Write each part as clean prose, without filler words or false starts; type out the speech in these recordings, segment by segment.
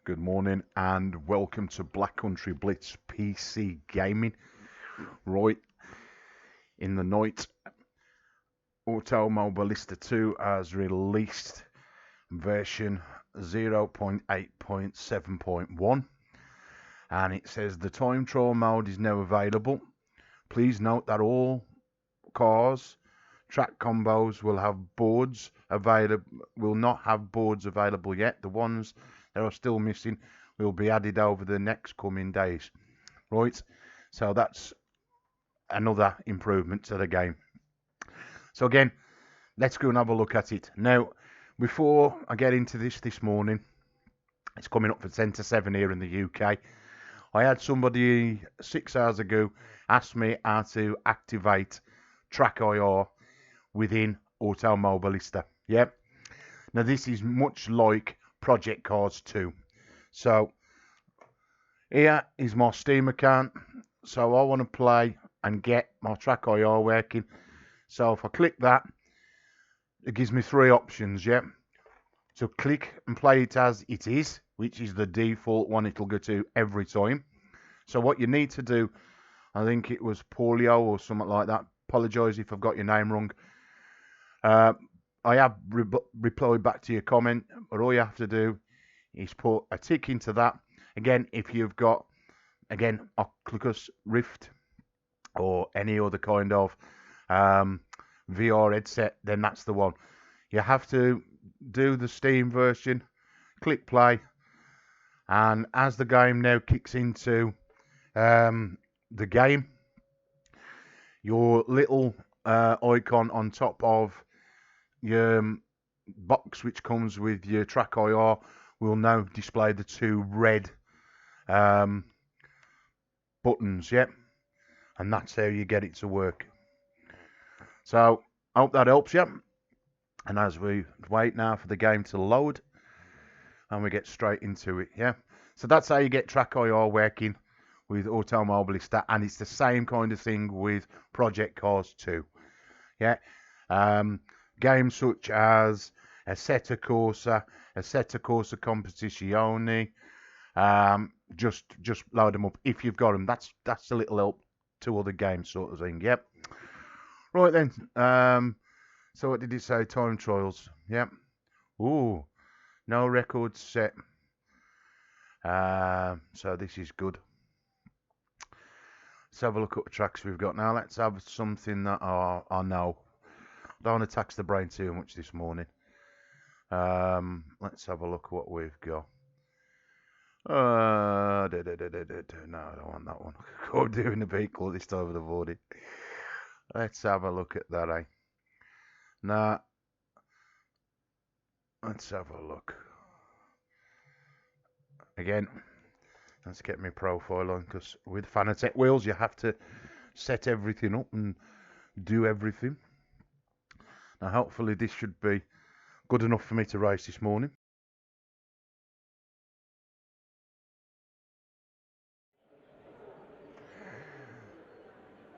Good morning and welcome to Black Country Blitz PC Gaming. Right, in the night, Automobilista 2 has released version 0.8.7.1 and it says the time trial mode is now available. Please note that all cars, track combos will not have boards available yet. The ones that are still missing will be added over the next coming days. Right, so that's another improvement to the game. So again, let's go and have a look at it. Now, before I get into this morning, it's coming up for 10 to 7 here in the UK. I had somebody 6 hours ago ask me how to activate Trackir within Automobilista. Yep. Now this is much like Project Cars 2. So here is my Steam account. So I want to play and get my Trackir working. So if I click that, it gives me three options. Yep. So click and play it as it is, which is the default one it'll go to every time. So what you need to do, I think it was Polio or something like that. Apologise if I've got your name wrong. I have replied back to your comment, but all you have to do is put a tick into that. Again, if you've got, Oculus Rift or any other kind of VR headset, then that's the one. You have to do the Steam version, click play, and as the game now kicks into the game, your little icon on top of your box which comes with your Trackir will now display the two red buttons, yep, and that's how you get it to work. So I hope that helps you. And as we wait now for the game to load and we get straight into it, yeah. So that's how you get Trackir working with Automobilista, and it's the same kind of thing with Project Cars 2. Yeah. Games such as Assetto Corsa Competizione, just load them up if you've got them. That's a little help to other games sort of thing. Yep. Right then. So what did it say? Time trials. Yep. Ooh, no records set. So this is good. Let's have a look at the tracks we've got now. Let's have something that I know. I don't want to tax the brain too much this morning. Let's have a look at what we've got. No, I don't want that one. Go doing the vehicle this time of the morning. Let's have a look at that, eh? Nah. Let's have a look. Again, let's get my profile on, because with Fanatec wheels you have to set everything up and do everything. Now hopefully this should be good enough for me to race this morning.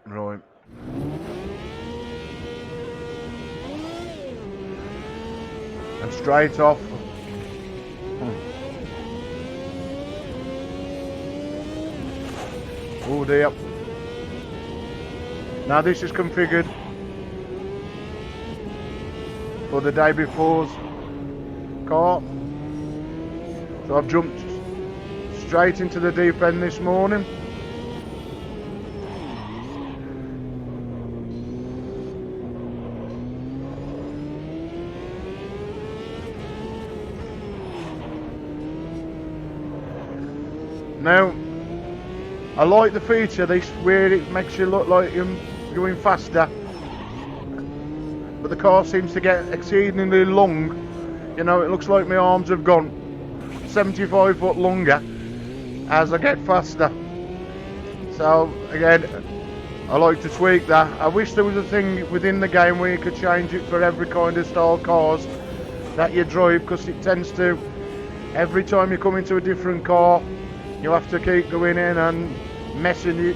Right. And straight off. Oh dear. Now this is configured for the day before's car. So I've jumped straight into the deep end this morning. Now, I like the feature this where it makes you look like you're going faster, but the car seems to get exceedingly long. You know, it looks like my arms have gone 75 foot longer as I get faster. So again, I like to tweak that. I wish there was a thing within the game where you could change it for every kind of style cars that you drive, because it tends to, every time you come into a different car, you have to keep going in and messing it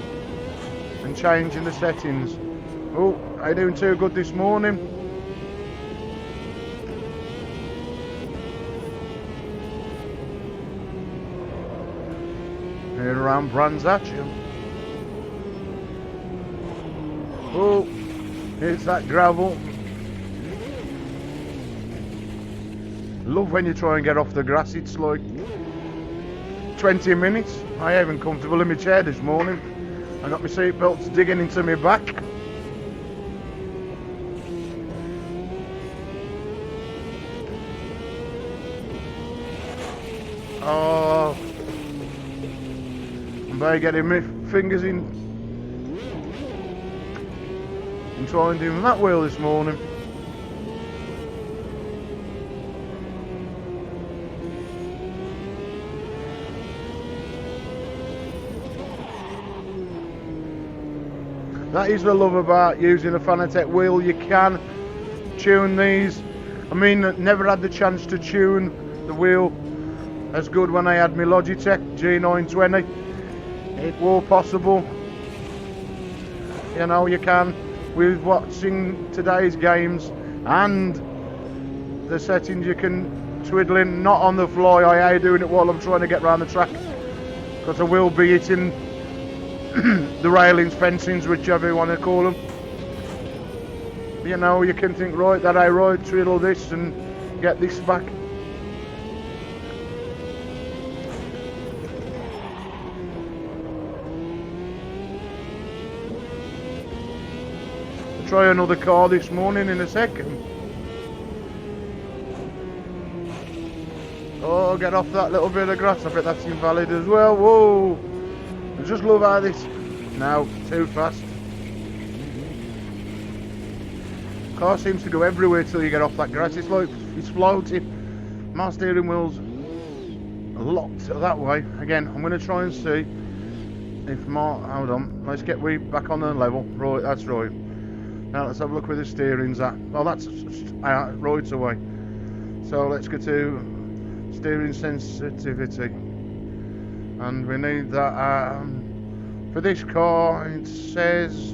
and changing the settings. Oh, are you doing too good this morning? Turn around, brands at you. Oh, it's that gravel. Love when you try and get off the grass. It's like 20 minutes. I ain't even comfortable in my chair this morning. I got my seat belts digging into my back. Oh, I'm by getting my fingers in and trying doing that wheel this morning. That is the love about using a Fanatec wheel. You can tune these. I mean, never had the chance to tune the wheel as good when I had my Logitech G920. It was possible. You know, you can with watching today's games and the settings you can twiddle in, not on the fly. I hate doing it while I'm trying to get around the track because I will be hitting the railings, fencings, whichever you want to call them. You know, you can think, right, that I right, twiddle this and get this back. I'll try another car this morning in a second. Oh, get off that little bit of grass. I bet that's invalid as well. Whoa! I just love how this. No, too fast. Car seems to go everywhere till you get off that grass. It's like it's floating. My steering wheel's locked that way. Again, I'm going to try and see if my. Hold on. Let's get we back on the level. Right, that's right. Now let's have a look where the steering's at. Well, that's right away. So let's go to steering sensitivity. And we need that for this car. It says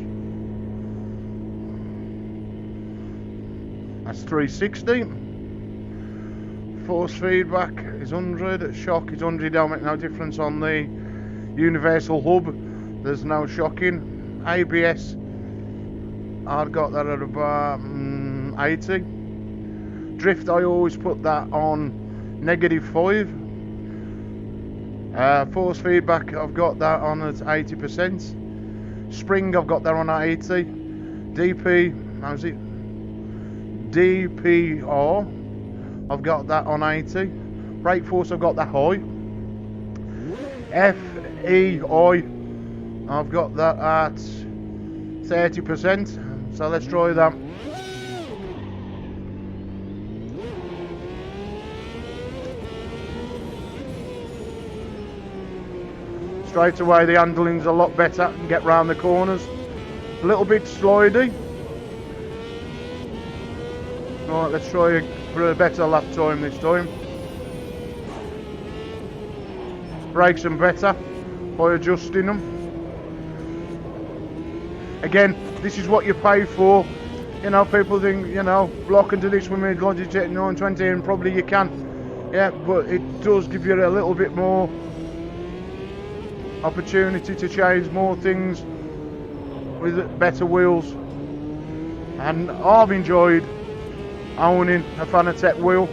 that's 360. Force feedback is 100. Shock is 100. Don't make no difference on the universal hub. There's no shocking. ABS, I've got that at about 80. Drift, I always put that on -5. Force feedback, I've got that on at 80%. Spring, I've got that on at 80. DP, how's it? DPR, I've got that on 80. Brake force, I've got that high. FEI, I've got that at 30%. So let's try that. Straight away the handling's a lot better and get round the corners. A little bit slidey. Right, let's try for a better lap time this time. Brakes them better by adjusting them. Again, this is what you pay for. You know, people think, you know, block into this with me Logitech 920 and probably you can. Yeah, but it does give you a little bit more opportunity to change more things with better wheels. And I've enjoyed owning a Fanatec wheel.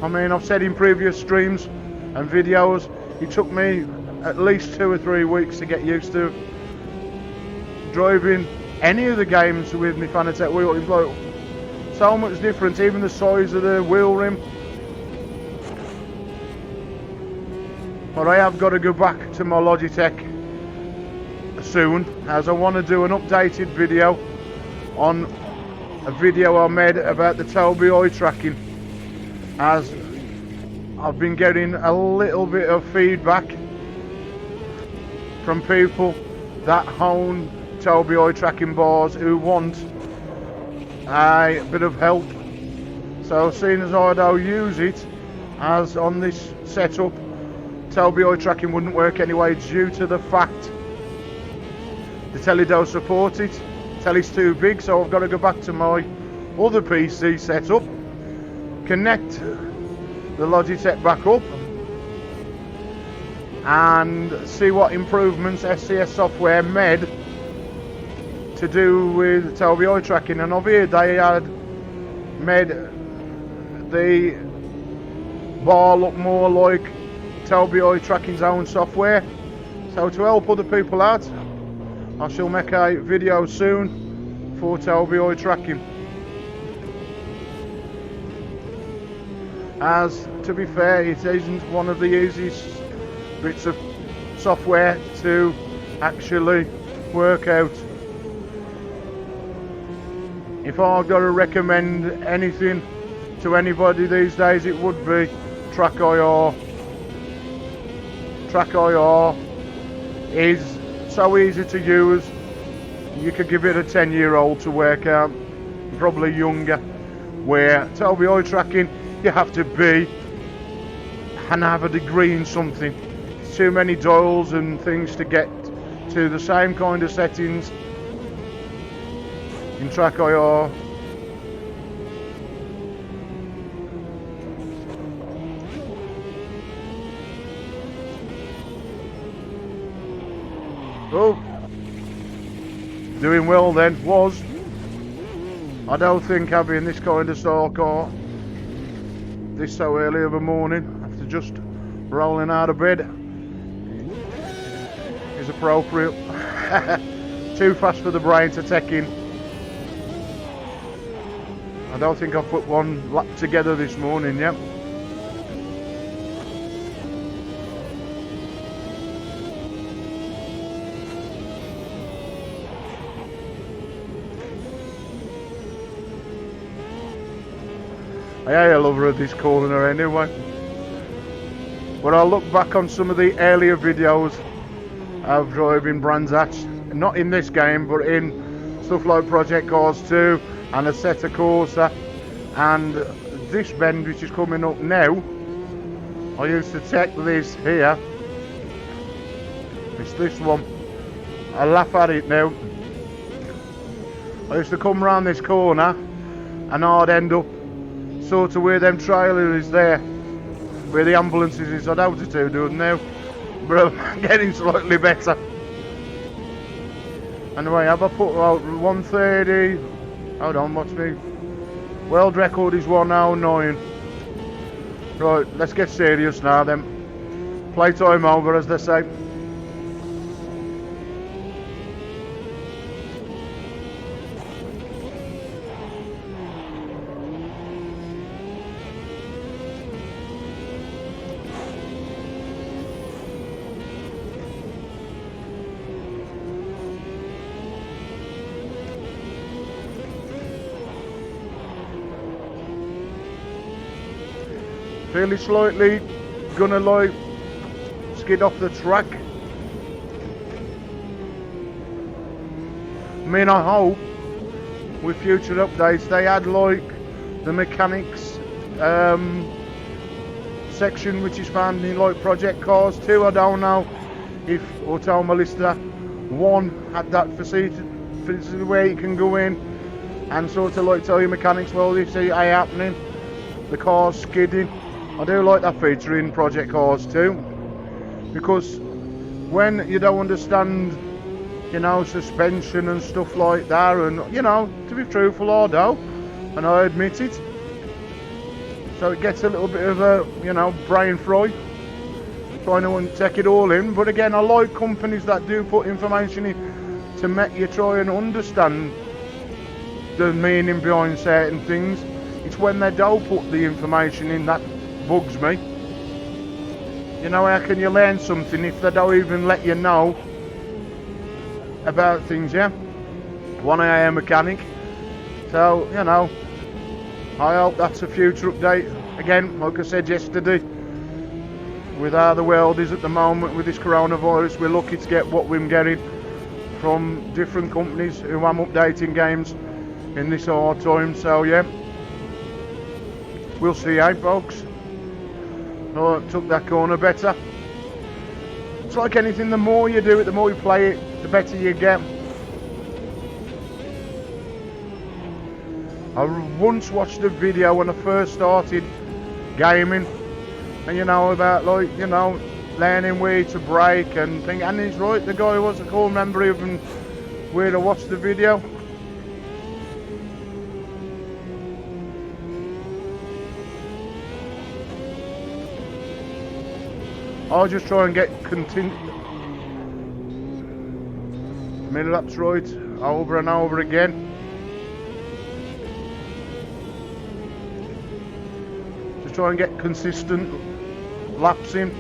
I mean, I've said in previous streams and videos, it took me at least 2 or 3 weeks to get used to driving any of the games with my Fanatec wheel. It's like so much different, even the size of the wheel rim. But I have got to go back to my Logitech soon, as I want to do an updated video on a video I made about the Tobii eye tracking, as I've been getting a little bit of feedback from people that own Tobii eye tracking bars who want a bit of help. So seeing as I don't use it, as on this setup Tobii eye tracking wouldn't work anyway due to the fact the telly don't support it. Telly's too big, so I've got to go back to my other PC setup, connect the Logitech back up, and see what improvements SCS software made to do with Tobii eye tracking. And over here they had made the bar look more like Tobii eye tracking's own software. So to help other people out, I shall make a video soon for Tobii eye tracking. As to be fair, it isn't one of the easiest bits of software to actually work out. If I've got to recommend anything to anybody these days, it would be Trackir. Trackir is so easy to use. You could give it a 10-year-old to work out, probably younger. Where Tobii eye tracking, you have to be and have a degree in something. It's too many dials and things to get to the same kind of settings in Trackir. Oh, doing well then, was. I don't think having this kind of style car this so early of a morning, after just rolling out of bed, is appropriate. Too fast for the brain to take in. I don't think I've put one lap together this morning yet. I am a lover of this corner anyway. But I'll look back on some of the earlier videos of driving Brands Hatch, not in this game, but in stuff like Project Cars 2 and Assetto Corsa, and this bend which is coming up now. I used to take this here. It's this one. I laugh at it now. I used to come around this corner and I'd end up sort of where them trailers is there, where the ambulances is at altitude doing now, but I'm getting slightly better. Anyway, have I put out 130? Hold on, what's me? World record is 109. Right, let's get serious now then. Playtime over, as they say. Fairly slightly gonna like skid off the track. I mean, I hope with future updates they add like the mechanics section which is found in like Project Cars 2. I don't know if Automobilista 1 had that facility where you can go in and sort of like tell you mechanics, well, you see it happening, the car's skidding. I do like that feature in Project Cars 2, because when you don't understand, you know, suspension and stuff like that, and, you know, to be truthful, I do, and I admit it, so it gets a little bit of a, you know, brain fry, trying to take it all in. But again, I like companies that do put information in to make you try and understand the meaning behind certain things. It's when they don't put the information in that bugs me. You know, how can you learn something if they don't even let you know about things, yeah? One, I am a mechanic, so, you know, I hope that's a future update. Again, like I said yesterday, with how the world is at the moment with this coronavirus, we're lucky to get what we're getting from different companies who are updating games in this hard time. So yeah, we'll see, eh, folks? Oh, took that corner better. It's like anything, the more you do it, the more you play it, the better you get. I once watched a video when I first started gaming, and you know, about like, you know, learning where to brake and think. And he's right, the guy was, I can't remember even where I watched the video. I'll just try and get middle laps right over and over again. Just try and get consistent laps in.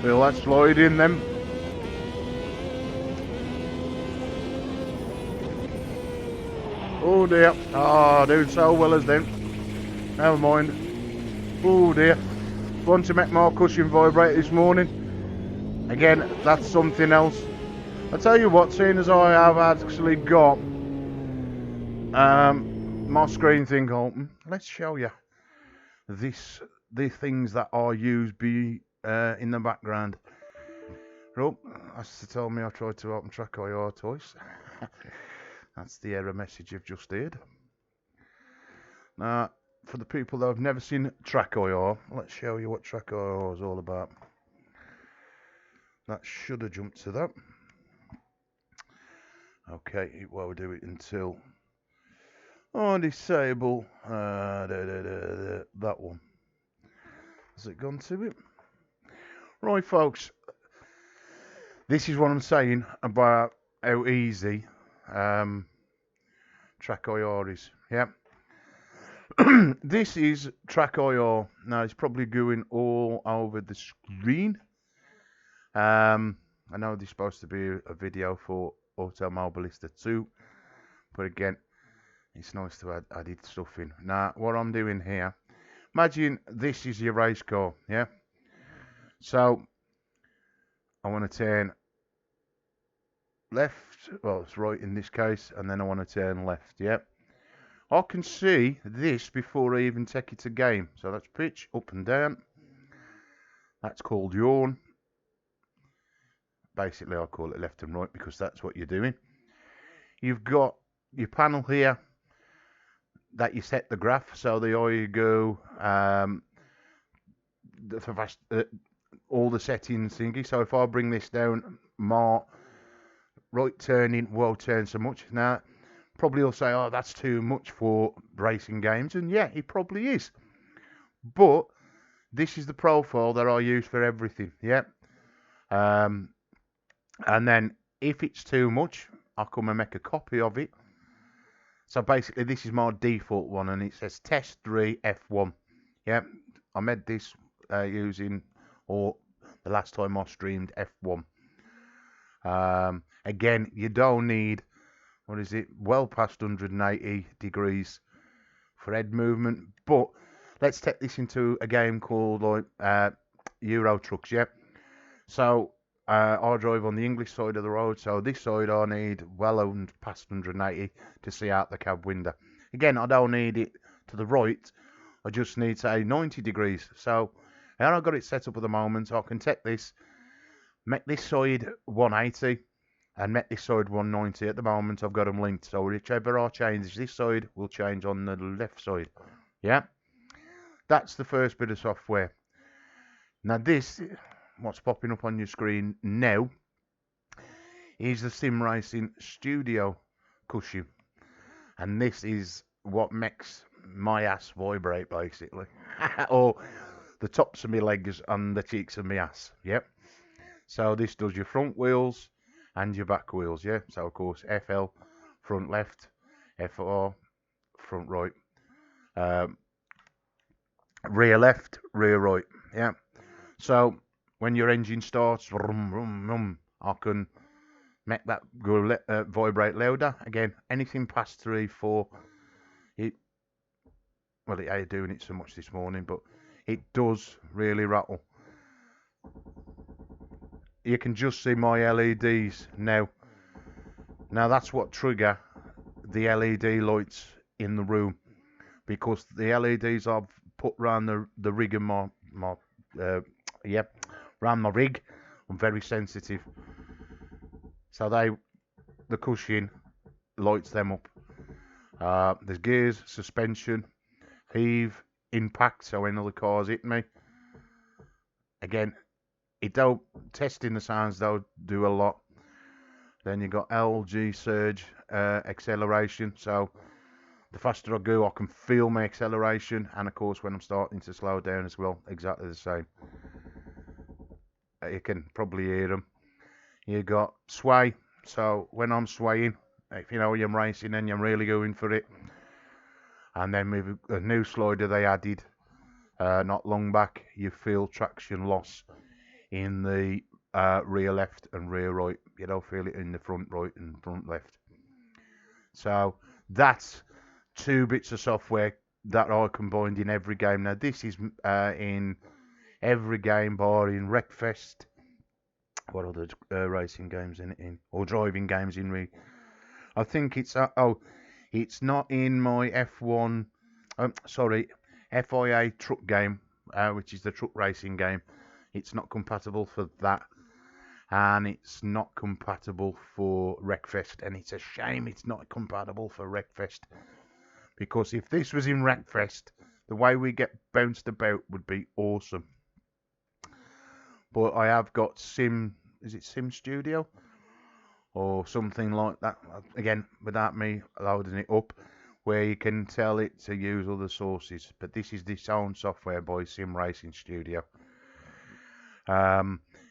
Feel that slide in them. Oh dear. Ah, doing so well as them. Never mind. Oh dear. Want to make more cushion vibrate this morning. Again, that's something else. I'll tell you what, seeing as I have actually got my screen thing open, let's show you the things that I use in the background. Oh, that's to tell me I tried to open Trackir twice. That's the error message you've just heard. Now, for the people that have never seen Trackir, let's show you what Trackir is all about. That should have jumped to that. Okay, it will do it until disable that one. Has it gone to it? Right, folks. This is what I'm saying about how easy Trackir is. Yeah. This is Trackir. Now it's probably going all over the screen. I know this is supposed to be a video for Automobilista 2, but again, it's nice to add added stuff in. Now, what I'm doing here, imagine this is your race car, yeah? So, I want to turn left, well, it's right in this case, and then I want to turn left, yeah? I can see this before I even take it to game. So that's pitch, up and down. That's called yawn. Basically, I call it left and right because that's what you're doing. You've got your panel here that you set the graph. So the way you go, all the settings thingy. So if I bring this down, more right turning won't turn so much. Now, probably you'll say, oh, that's too much for racing games. And yeah, it probably is. But this is the profile that I use for everything. Yeah. And then if it's too much, I'll come and make a copy of it. So basically, this is my default one, and it says Test 3 F1. Yeah, I made this using, or the last time I streamed F1. Again, you don't need, what is it, well past 180 degrees for head movement. But let's take this into a game called like Euro Trucks. Yeah. So I drive on the English side of the road, so this side I need well past 180 to see out the cab window. Again, I don't need it to the right, I just need, say, 90 degrees. So, and I've got it set up at the moment, so I can take this, make this side 180, and make this side 190. At the moment, I've got them linked, so whichever I change this side will change on the left side. Yeah? That's the first bit of software. Now this, what's popping up on your screen now, is the Simracingstudio cushion, and this is what makes my ass vibrate, basically, or the tops of my legs and the cheeks of my ass. Yep. So this does your front wheels and your back wheels. Yeah. So of course FL front left, FR front right, rear left, rear right. Yeah. So when your engine starts, vroom, vroom, vroom, I can make that go vibrate louder. Again, anything past 3, 4, it ain't doing it so much this morning, but it does really rattle. You can just see my LEDs now. Now that's what trigger the LED lights in the room, because the LEDs I've put around the rig of my around my rig, I'm very sensitive. So the cushion lights them up. There's gears, suspension, heave, impact, so when other cars hit me. Again, it don't testing the sounds don't do a lot. Then you got LG surge acceleration, so the faster I go I can feel my acceleration, and of course when I'm starting to slow down as well, exactly the same. You can probably hear them. You got sway, so when I'm swaying, if you know you're racing and you're really going for it. And then with a new slider they added not long back, you feel traction loss in the rear left and rear right. You don't feel it in the front right and front left. So that's 2 bits of software that I combined in every game. Now this is in every game bar in Wreckfest. What other racing games in it in, or driving games in? I think it's it's not in my F1. FIA truck game, which is the truck racing game. It's not compatible for that, and it's not compatible for Wreckfest, and it's a shame it's not compatible for Wreckfest, because if this was in Wreckfest, the way we get bounced about would be awesome. But I have got is it Simstudio or something like that, again without me loading it up, where you can tell it to use other sources. But this is the sound software by Simracingstudio.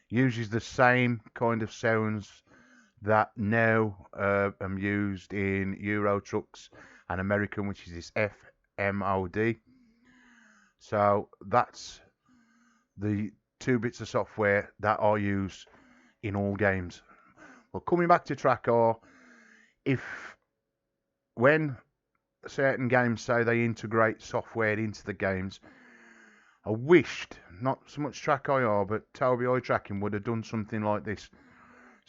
Uses the same kind of sounds that now are used in Euro trucks and American, which is this FMOD. So that's the 2 bits of software that I use in all games. Well, coming back to Trackir, when certain games say they integrate software into the games, I wished not so much Trackir but Tobii eye tracking would have done something like this.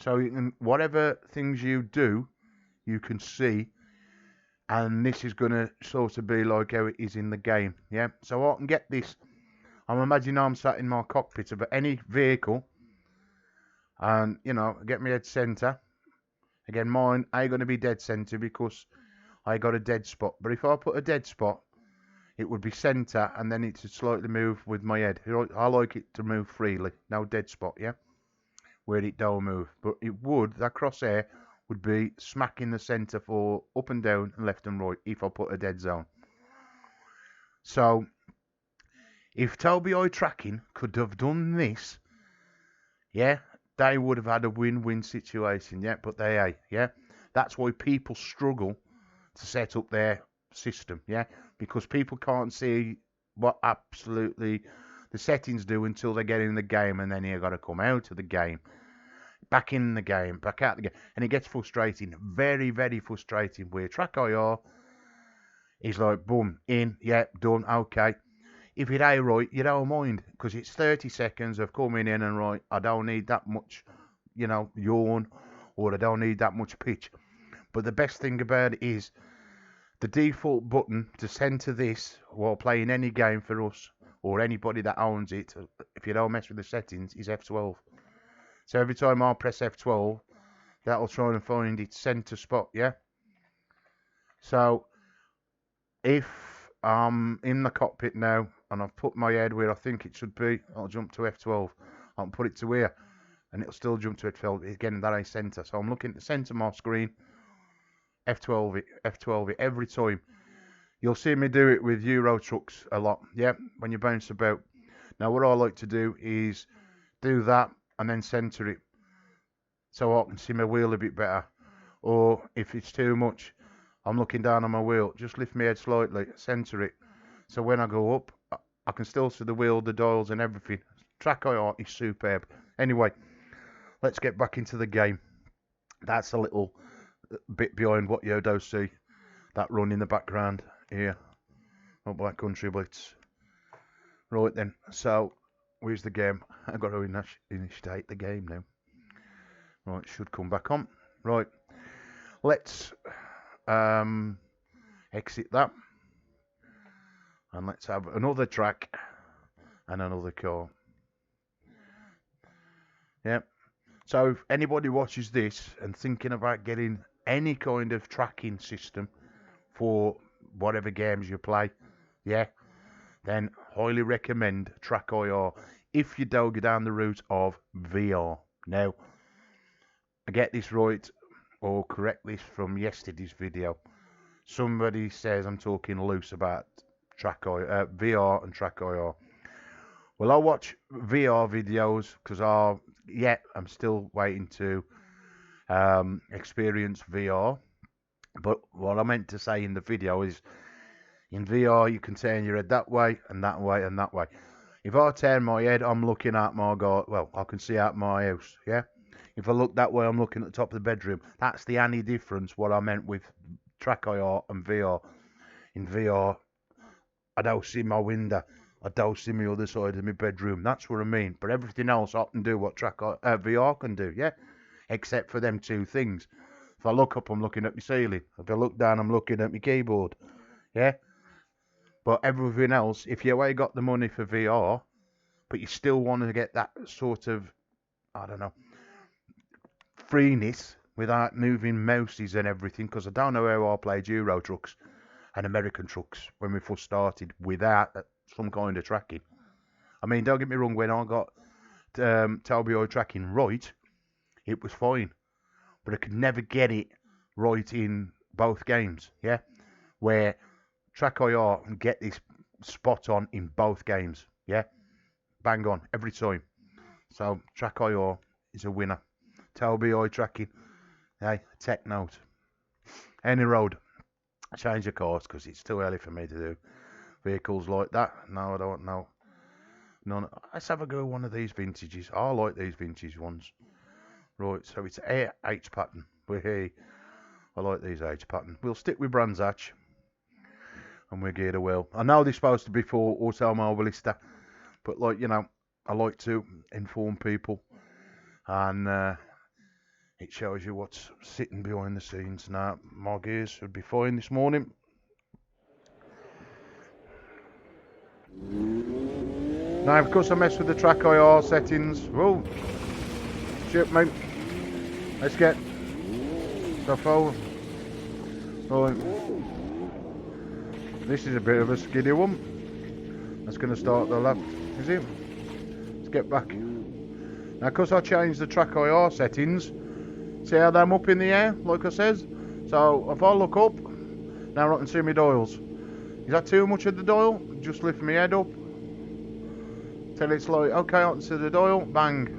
So you can, whatever things you do, you can see, and this is going to sort of be like how it is in the game. Yeah, so I can get this. I'm imagining I'm sat in my cockpit of any vehicle, and get me dead center. Again, mine ain't going to be dead center because I got a dead spot. But if I put a dead spot, it would be center, and then it would slightly move with my head. I like it to move freely. No dead spot, yeah? Where it don't move. But that crosshair would be smacking the center for up and down and left and right if I put a dead zone. So, if Tobii eye tracking could have done this, yeah, they would have had a win-win situation, yeah, but they ain't, yeah? That's why people struggle to set up their system, yeah, because people can't see what absolutely the settings do until they get in the game, and then you got to come out of the game, back in the game, back out the game, and it gets frustrating, very, very frustrating. Where Trackir is like, boom, in, yeah, done, okay. If it ain't right, you don't mind, because it's 30 seconds of coming in and right, I don't need that much, yawn, or I don't need that much pitch. But the best thing about it is the default button to center this while playing any game for us, or anybody that owns it, if you don't mess with the settings, is F12. So every time I press F12, that'll try and find its center spot, yeah? So if I'm in the cockpit now, and I've put my head where I think it should be, I'll jump to F12. I'll put it to here, and it'll still jump to F12. Again, that ain't center. So I'm looking to center my screen, F12 it every time. You'll see me do it with Euro trucks a lot, yeah, when you bounce about. Now, what I like to do is do that and then center it, so I can see my wheel a bit better. Or if it's too much, I'm looking down on my wheel, just lift my head slightly, center it. So when I go up, I can still see the wheel, the dials and everything. Trackir is superb. Anyway, let's get back into the game. That's a little bit behind what you do see. That run in the background here. Black Country Blitz. Right then, so where's the game? I've got to initiate the game now. Right, should come back on. Right, let's exit that. And let's have another track and another car. Yep. So if anybody watches this and thinking about getting any kind of tracking system for whatever games you play, yeah, then highly recommend Trackir if you don't go down the route of VR. Now, I get this right or correct this from yesterday's video. Somebody says I'm talking loose about VR and Trackir. Well, I watch VR videos because I'm still waiting to experience VR. But what I meant to say in the video is, in VR you can turn your head that way and that way and that way. If I turn my head, I'm looking at I can see out my house, yeah? If I look that way, I'm looking at the top of the bedroom. That's the only difference what I meant with Trackir and VR. In VR, I don't see my window. I don't see my other side of my bedroom. That's what I mean. But everything else I can do what VR can do, yeah? Except for them two things. If I look up, I'm looking at my ceiling. If I look down, I'm looking at my keyboard, yeah? But everything else, if you ain't got the money for VR, but you still want to get that sort of, I don't know, freeness without moving mouses and everything, because I don't know how I played Euro trucks and American trucks when we first started without some kind of tracking. I mean, don't get me wrong, when I got TLBI tracking right, it was fine. But I could never get it right in both games, yeah? Where Trackir and get this spot on in both games, yeah? Bang on, every time. So Trackir is a winner. TLBI tracking, hey, take note. Any road, change the course because it's too early for me to do vehicles like that. No, I don't know. None. Let's have a go at one of these vintages. I like these vintage ones. Right, so it's H pattern. I like these H pattern. We'll stick with Brands Hatch. And we're geared well. I know they're supposed to be for Automobilista, but I like to inform people, and it shows you what's sitting behind the scenes. Now, my gears should be fine this morning. Now, because I messed with the Trackir settings, whoa, shit, mate. Let's get the phone. Right. This is a bit of a skiddy one. That's going to start the left, is it? Let's get back. Now, because I changed the Trackir settings, see how them up in the air, like I says? So, if I look up, now I can see my dials. Is that too much of the dial? Just lift my head up. Till it's like, okay, I can see the dial, bang.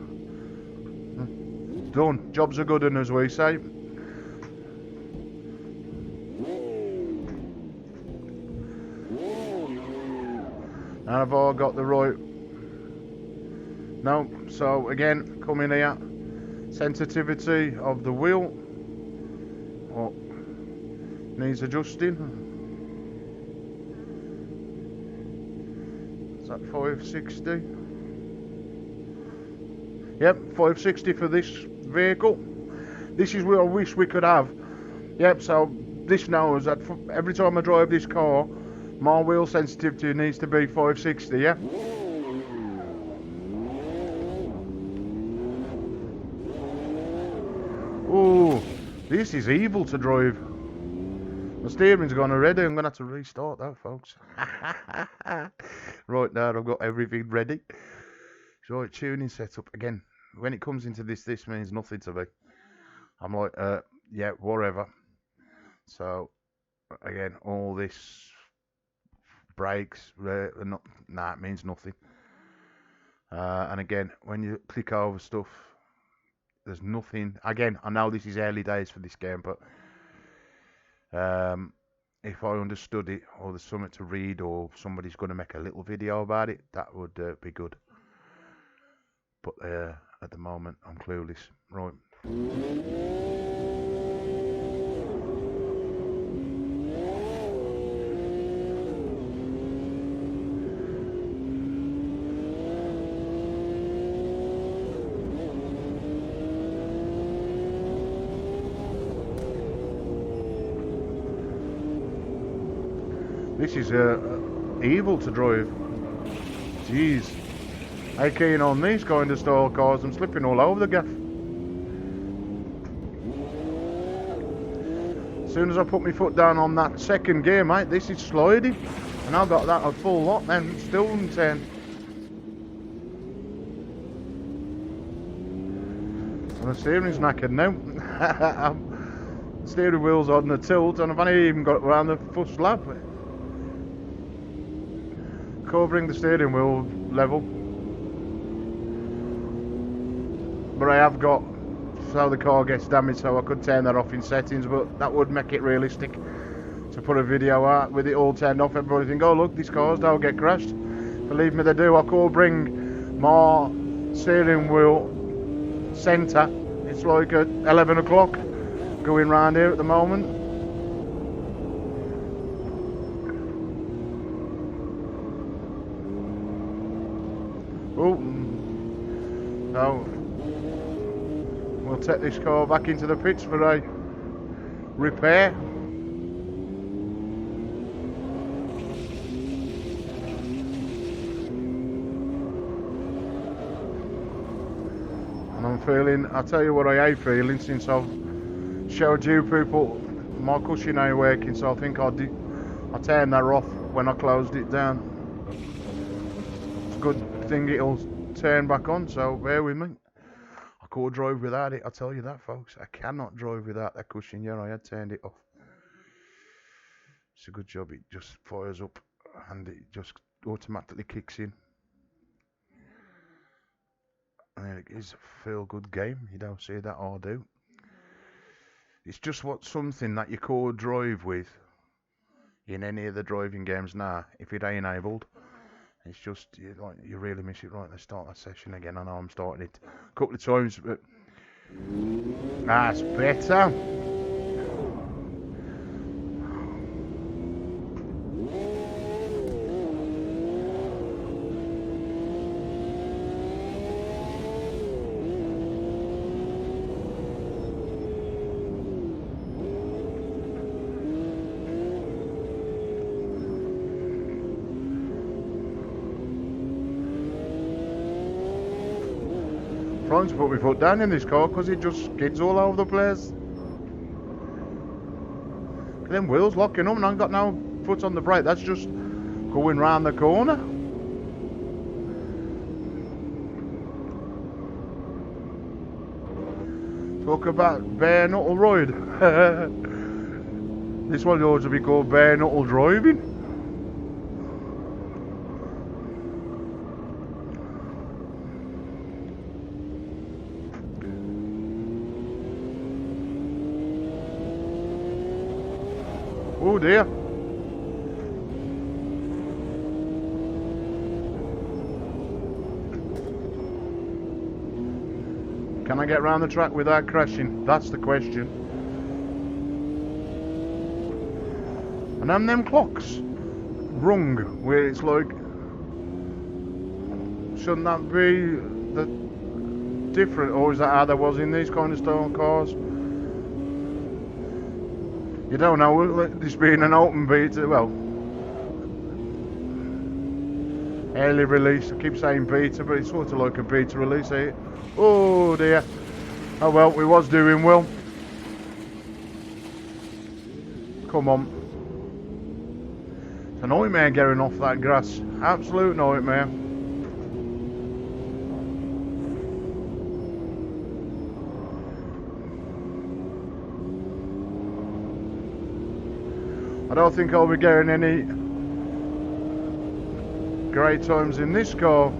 Done. Jobs are good, and as we say. And have I got the right? No. So again, come in here. Sensitivity of the wheel. Oh, needs adjusting. Is that 560? Yep, 560 for this vehicle. This is what I wish we could have. Yep. So this knows that every time I drive this car, my wheel sensitivity needs to be 560, yeah? Oh, this is evil to drive. My steering's gone already. I'm going to have to restart that, folks. Right now, I've got everything ready. Right, tuning setup. Again, when it comes into this means nothing to me. I'm like, yeah, whatever. So, again, all this brakes, it means nothing. And again, when you click over stuff, there's nothing. Again, I know this is early days for this game, but if I understood it, or there's something to read, or somebody's going to make a little video about it, that would be good. But at the moment, I'm clueless. Right. This is evil to drive. Jeez. I keen on these kind of style cars. I'm slipping all over the gaff. As soon as I put my foot down on that second gear, mate, this is sliding. And I got that a full lot then, still in 10. And the steering's knackered now. The steering wheel's on the tilt and I've only even got around the first lap. Covering the steering wheel level. But I have got, so the car gets damaged, so I could turn that off in settings, but that would make it realistic to put a video out with it all turned off. Everybody think, oh look, these cars don't get crashed. Believe me, they do. I could bring my steering wheel centre. It's like at 11 o'clock going round here at the moment. Oh, no. We'll take this car back into the pits for a repair. And I'm feeling, I'll tell you what I am feeling since I've showed you people my cushion ain't working, so I think I turned that off when I closed it down. It's a good thing it'll turn back on, so bear with me. I could drive without it, I'll tell you that, folks. I cannot drive without that cushion. Yeah, I had turned it off. It's a good job it just fires up and it just automatically kicks in. And it is a feel good game. You don't see that I do. It's just something that you could drive with in any of the driving games now if it ain't enabled. It's just, you really miss it. Right, let's start that session again. I know I'm starting it a couple of times, but that's better. Trying to put my foot down in this car because it just skids all over the place. Them wheels locking up and I ain't got no foot on the brake. That's just going round the corner. Talk about bare knuckle ride. This one ought to be called bare knuckle driving. Oh dear. Can I get round the track without crashing? That's the question. And them clocks rung where it's like, shouldn't that be the different, or is that how there was in these kind of style cars? You don't know, this being an open beta, well, early release, I keep saying beta, but it's sort of like a beta release here. Oh dear. Oh well, we was doing well. Come on. It's a nightmare getting off that grass. Absolute nightmare. I don't think I'll be getting any great times in this car.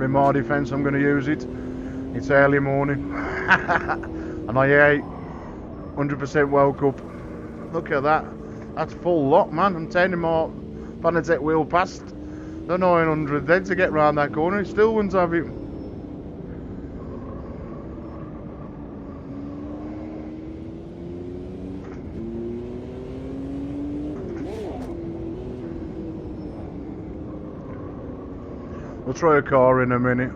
In my defence, I'm going to use it. It's early morning and I ain't 100% woke up. Look at that. That's full lot, man. I'm turning my Fanatec wheel past the 900 then to get round that corner. It still wouldn't have it. We'll try a car in a minute.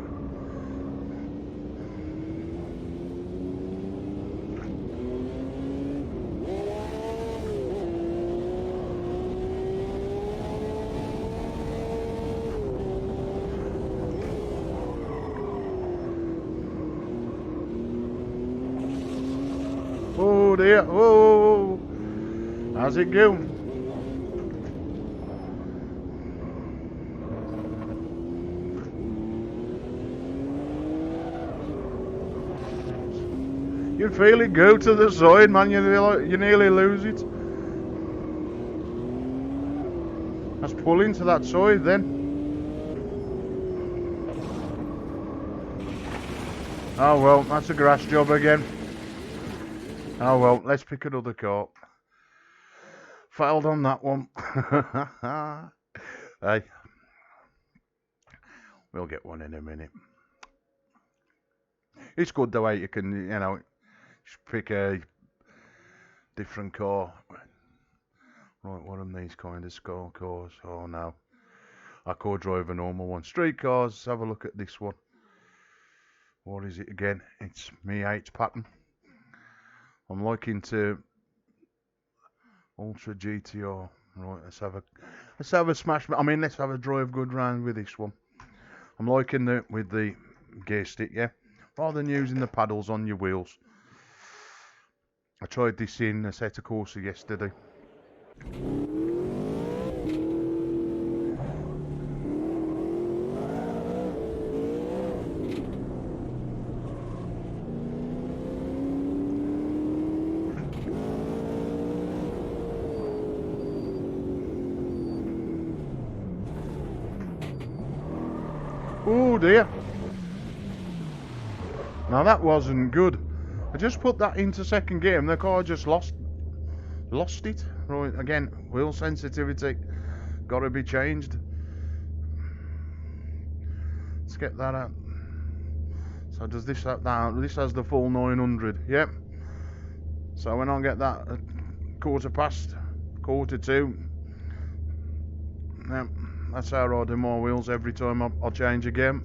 Oh dear. Oh, how's it go? You feel it go to the side, man. You nearly lose it. That's pulling to that side then. Oh well, that's a grass job again. Oh well, let's pick another car. Failed on that one. Hey, we'll get one in a minute. It's good the way you can, you know, just pick a different car. Right, what are these kind of score cars? Oh no, I could drive a normal one. Street cars, have a look at this one. What is it again? It's me 8 pattern. I'm liking to Ultra GTR. Right, let's have a smash. I mean, let's have a drive good round with this one. I'm liking it with the gear stick, yeah, rather than using the paddles on your wheels. I tried this in a set of Corsair yesterday. Oh dear. Now that wasn't good. I just put that into second gear and the car just lost it. Right, again, wheel sensitivity gotta be changed. Let's get that out. So does this have that? This has the full 900, yep. So when I get that at 2:15, yep, that's how I do my wheels every time I change again.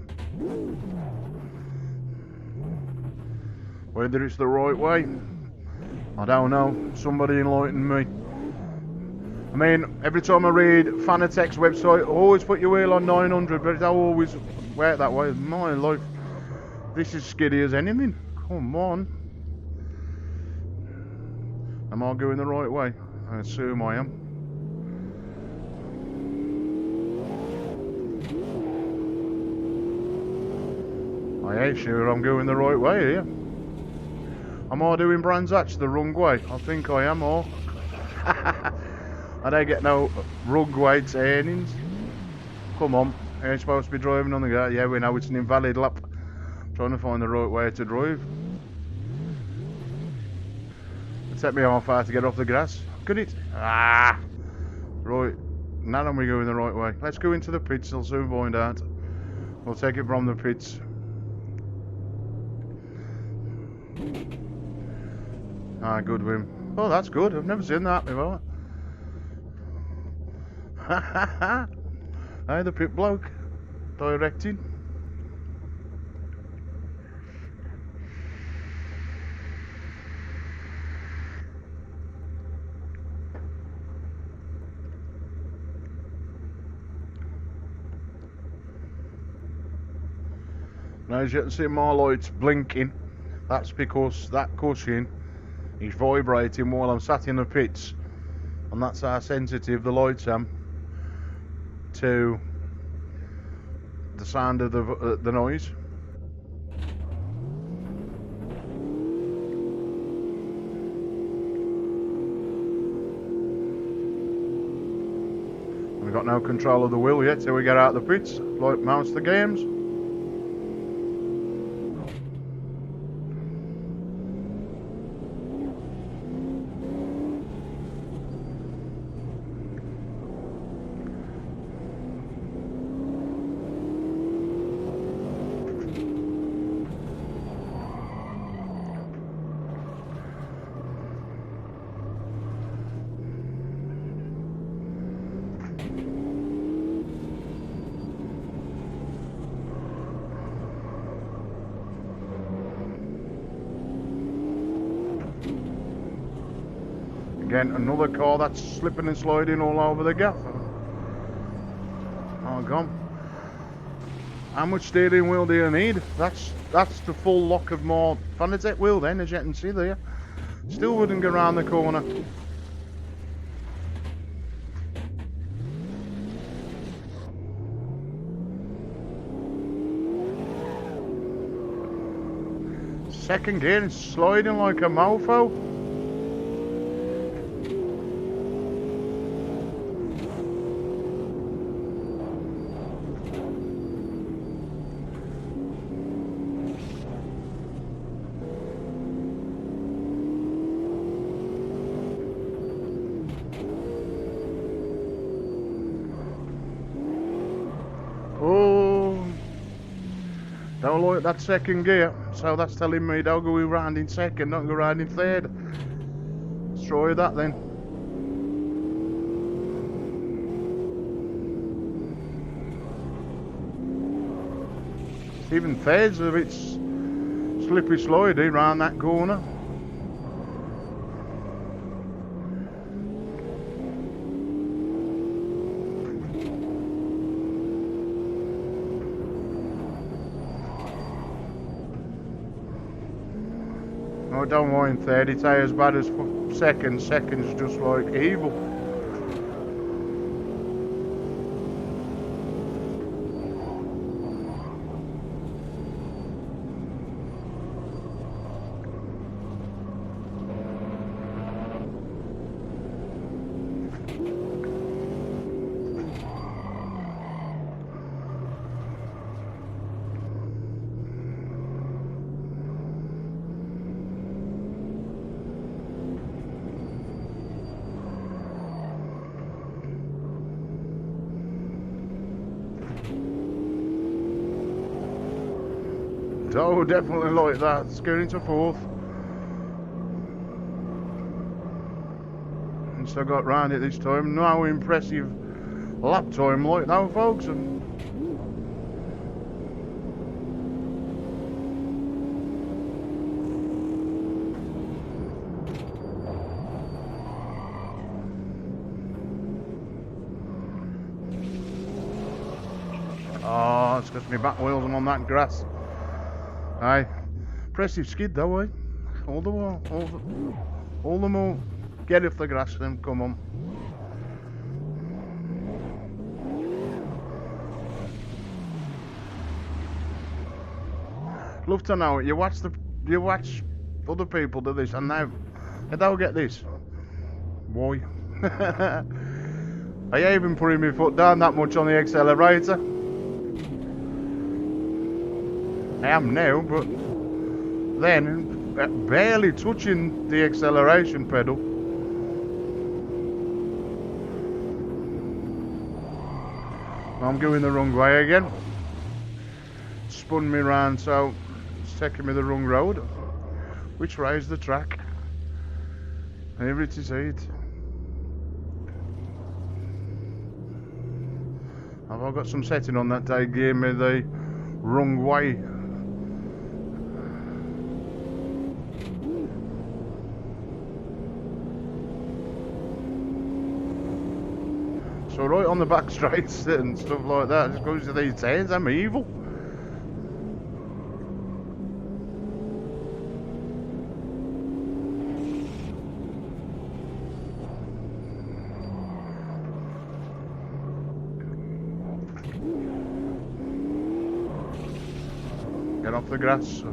Whether it's the right way, I don't know. Somebody enlighten me. I mean, every time I read Fanatec's website, always put your wheel on 900, but it don't always work that way. My life, this is skiddy as anything. Come on. Am I going the right way? I assume I am. I ain't sure I'm going the right way here. Am I doing Brands Hatch the wrong way? I think I am, or I don't get no wrong way turnings. Come on, I ain't supposed to be driving on the go. Yeah, we know it's an invalid lap. I'm trying to find the right way to drive. It took me how far to get off the grass. Could it? Ah! Right, now then we're going the right way. Let's go into the pits, I'll soon find out. We'll take it from the pits. Ah, good win. Oh, that's good. I've never seen that before. Hey, the pit bloke directing. Now, as you can see, my light's blinking. That's because that cushion is vibrating while I'm sat in the pits, and that's how sensitive the lights am to the sound of the noise. We've got no control of the wheel yet till we get out of the pits. Like most of the games. Again, another car that's slipping and sliding all over the gap. Oh, gone. How much steering wheel do you need? That's the full lock of my Fanatec wheel then, as you can see there. Still wouldn't go round the corner. Second gear and sliding like a mofo. Don't like that second gear, so that's telling me don't go round in second, not go round in third. Let's try that then. Even third's a bit slippy slidey round that corner. I don't mind third, it's as bad as second. Second's just like evil. Oh, definitely like that. It's going into fourth. And so I got round it this time. No impressive lap time like that, folks. Oh, it's because my back wheels are on that grass. Aye, impressive skid though, eh? All the more. Get off the grass then, come on. Love to know it. You watch other people do this, and now they don't get this. Why? I even putting my foot down that much on the accelerator. I am now, but then barely touching the acceleration pedal. I'm going the wrong way again. Spun me round, so it's taking me the wrong road. Which way is the track? Here it is, it. Have I got some setting on that day gave me the wrong way? So right on the back straights and stuff like that, just goes to these turns, I'm evil. Get off the grass.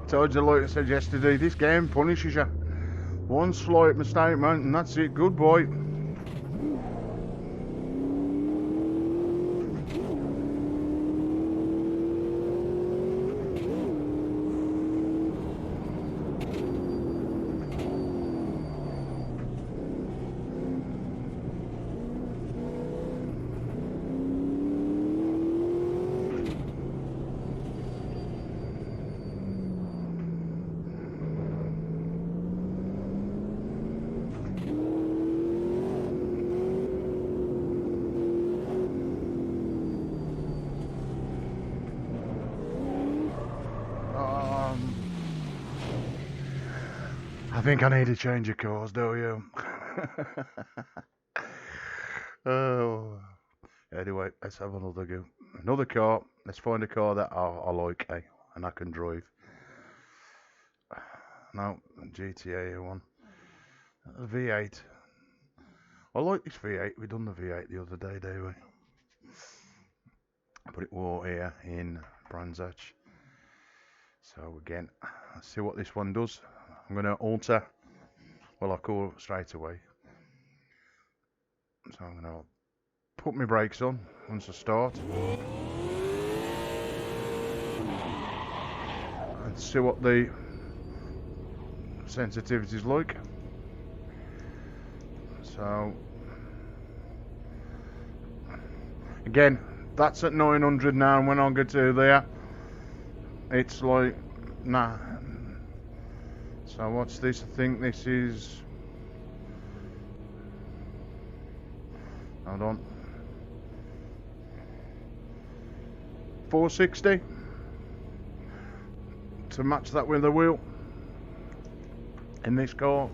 Told you, like I said yesterday, this game punishes you. One slight mistake, man, and that's it. Good boy. I think I need to change of course, do you? Oh. Anyway, let's have another go. Another car. Let's find a car that I like, eh? And I can drive. No, GTA one. V8. I like this V8. We done the V8 the other day, didn't we? But it was here in Brands Hatch. So again, let's see what this one does. I'm going to alter. Well, I'll call straight away. So I'm going to put my brakes on once I start. And see what the sensitivity is like. So again, that's at 900 now, and when I get to there, it's like, nah. So what's this? I think this is, hold on, 460 to match that with the wheel in this car.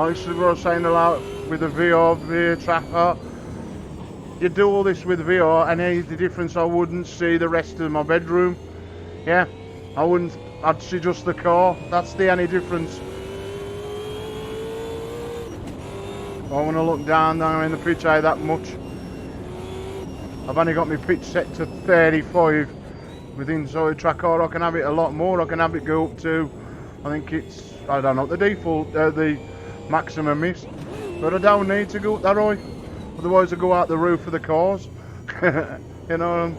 This is what I was saying a lot with the VR tracker. You do all this with VR, and the difference, I wouldn't see the rest of my bedroom. Yeah, I'd see just the car. That's the only difference. I want to look down in the pitch that much. I've only got my pitch set to 35 with inside tracker. I can have it a lot more. I can have it go up to, I think it's, I don't know, the default, the maximum is, but I don't need to go up that high, otherwise I go out the roof of the cars. You know,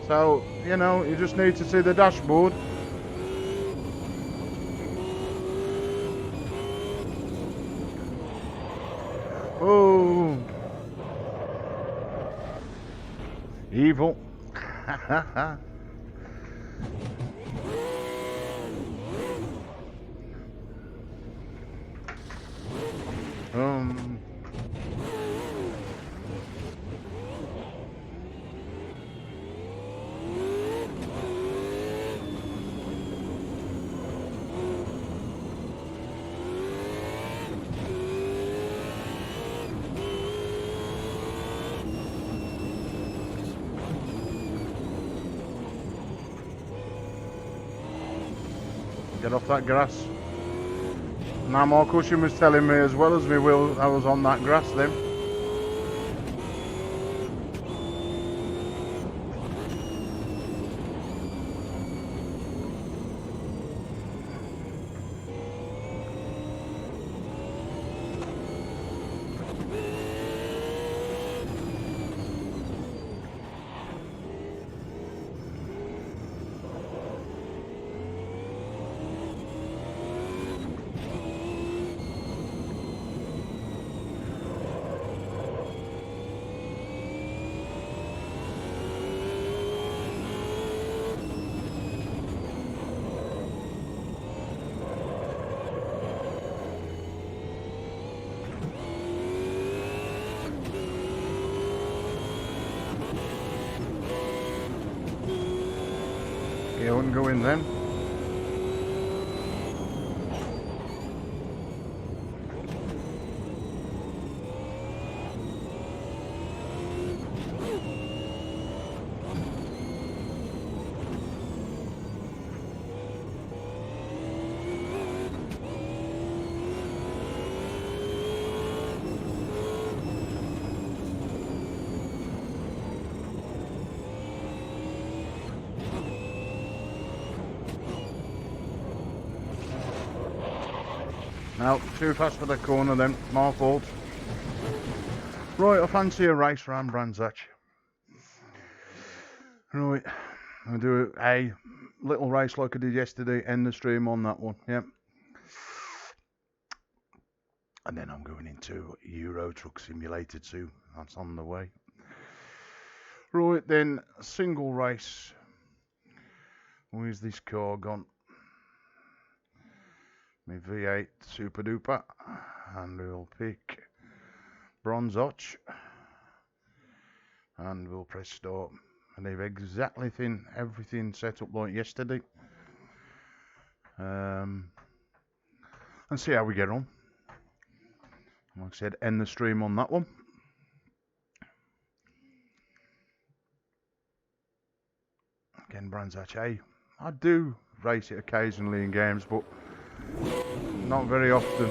so you know, you just need to see the dashboard. Oh, evil. Get off that grass. Now my cushion was telling me as well as me will I was on that grass then. You wouldn't go in then. No, too fast for the corner then, my fault. Right, I fancy a race around Brands Hatch. Right, I'll do a little race like I did yesterday, end the stream on that one, yep. And then I'm going into Euro Truck Simulator 2, that's on the way. Right then, single race. Where's this car gone? My V8 Super Duper, and we'll pick Brands Hatch, and we'll press start. And they've exactly everything set up like yesterday. And see how we get on. Like I said, end the stream on that one. Again, Brands Hatch A. I do race it occasionally in games, but not very often.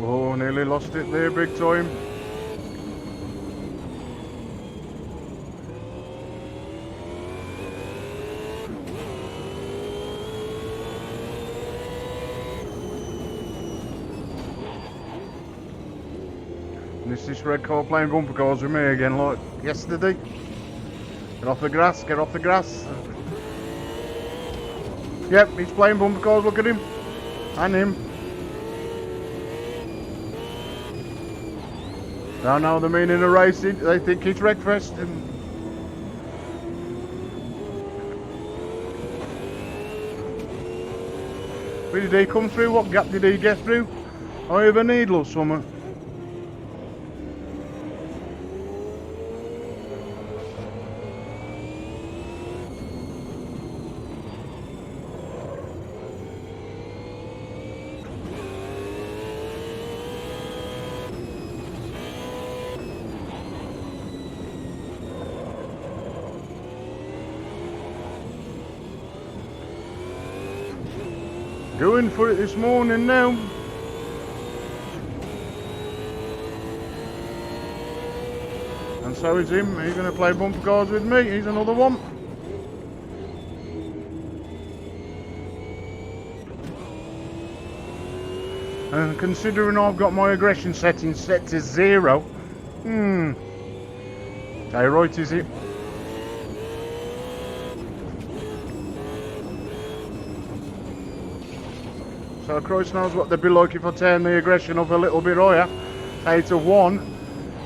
Oh, nearly lost it there big time. And it's this red car playing bumper cars with me again like yesterday. Get off the grass, get off the grass. Yep, he's playing bumper cars, look at him. And him. Don't know the meaning of racing, they think it's Wreckfest. Where did he come through? What gap did he get through? Over a needle or something? Going for it this morning now. And so is him. He's going to play bumper cars with me. He's another one. And considering I've got my aggression setting set to 0. Hey, right is it? So Christ knows what they'd be like if I turn the aggression up a little bit higher. Say to 1,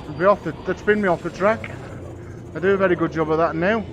it'd be off they'd spin me off the track. I do a very good job of that now.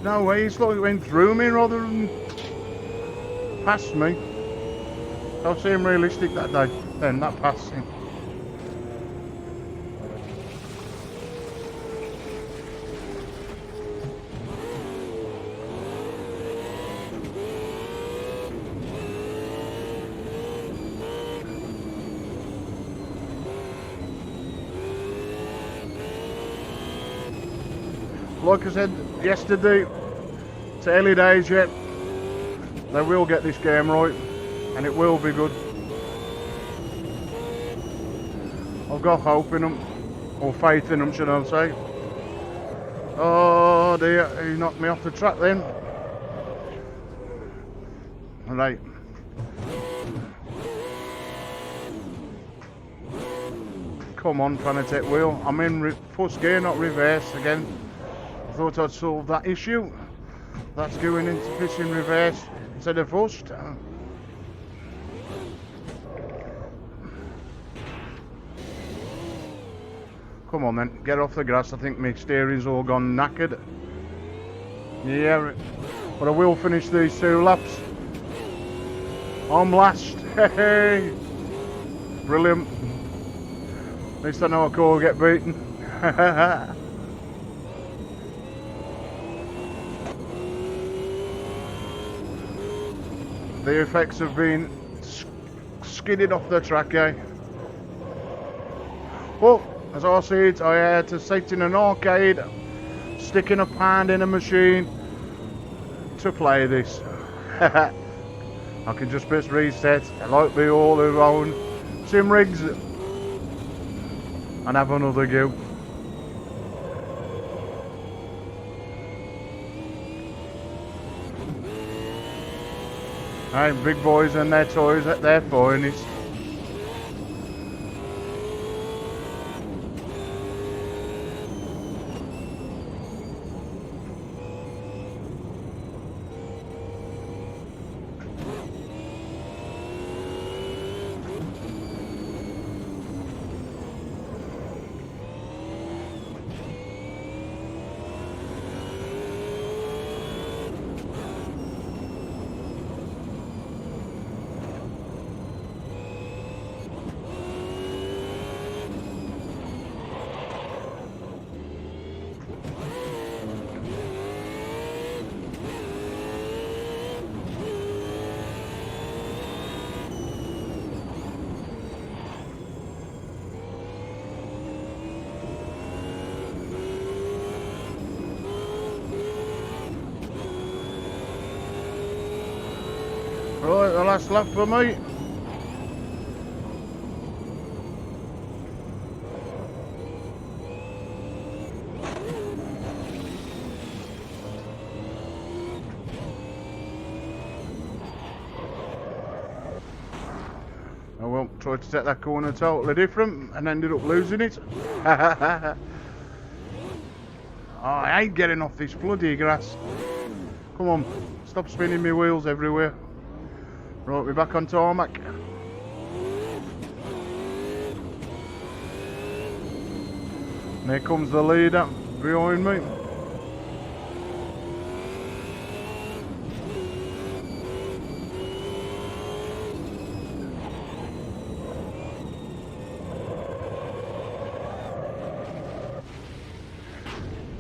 No way, it's like it went through me rather than past me. I'll seem realistic that day, then that passing. Like I said yesterday, it's early days yet. They will get this game right, and it will be good. I've got hope in them, or faith in them, should I say. Oh dear, he knocked me off the track then. Right. Come on, Fanatec wheel. I'm in first gear, not reverse again. I thought I'd solve that issue. That's going into fishing reverse instead of first. Come on then, get off the grass. I think my steering's all gone knackered. Yeah, but I will finish these 2 laps. I'm last. Hey, brilliant. At least I know I can't get beaten. The effects have been skidded off the track, eh? Well, as I said, I had to sit in an arcade, sticking a pound in a machine to play this. I can just press reset, like we all who own sim rigs, and have another go. Hey, big boys and their toys at their finest. Right, the last lap for me. I won't try to set that corner totally different and ended up losing it. Oh, I ain't getting off this bloody grass. Come on, stop spinning my wheels everywhere. Right, we're back on tarmac. And here comes the leader behind me.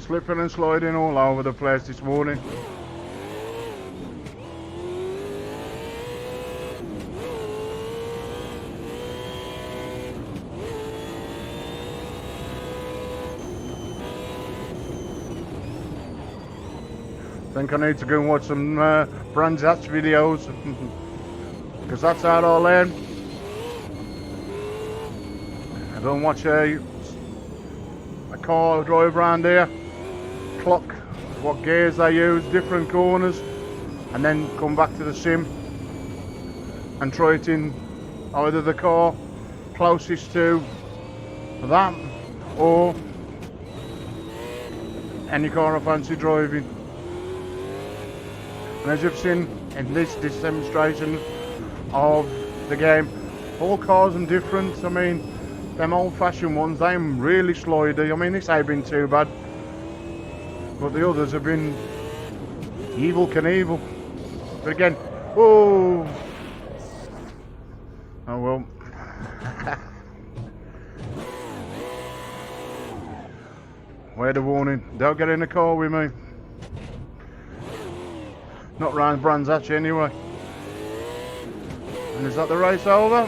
Slipping and sliding all over the place this morning. I think I need to go and watch some Brands Hatch videos because that's how I learn. I don't watch a car drive around here, clock what gears they use, different corners, and then come back to the sim and try it in either the car closest to that or any car I fancy driving. And as you've seen in this demonstration of the game, all cars are different. I mean, them old-fashioned ones, they're really slidey. I mean, this ain't been too bad, but the others have been Evil Knievel. But again, whoa. Oh well. Word of warning, don't get in the car with me. Not round Brands Hatch anyway. And is that the race over?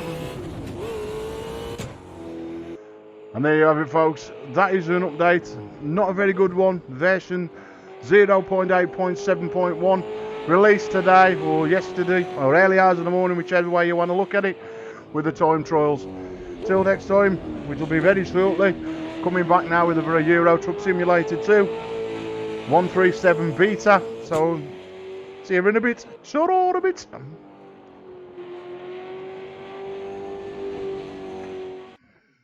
And there you have it, folks. That is an update. Not a very good one. Version 0.8.7.1. Released today or yesterday or early hours in the morning, whichever way you want to look at it, with the time trials. Till next time, which will be very shortly. Coming back now with a Euro Truck Simulator 2. 137 beta. So, see you in a bit. Shut up a bit.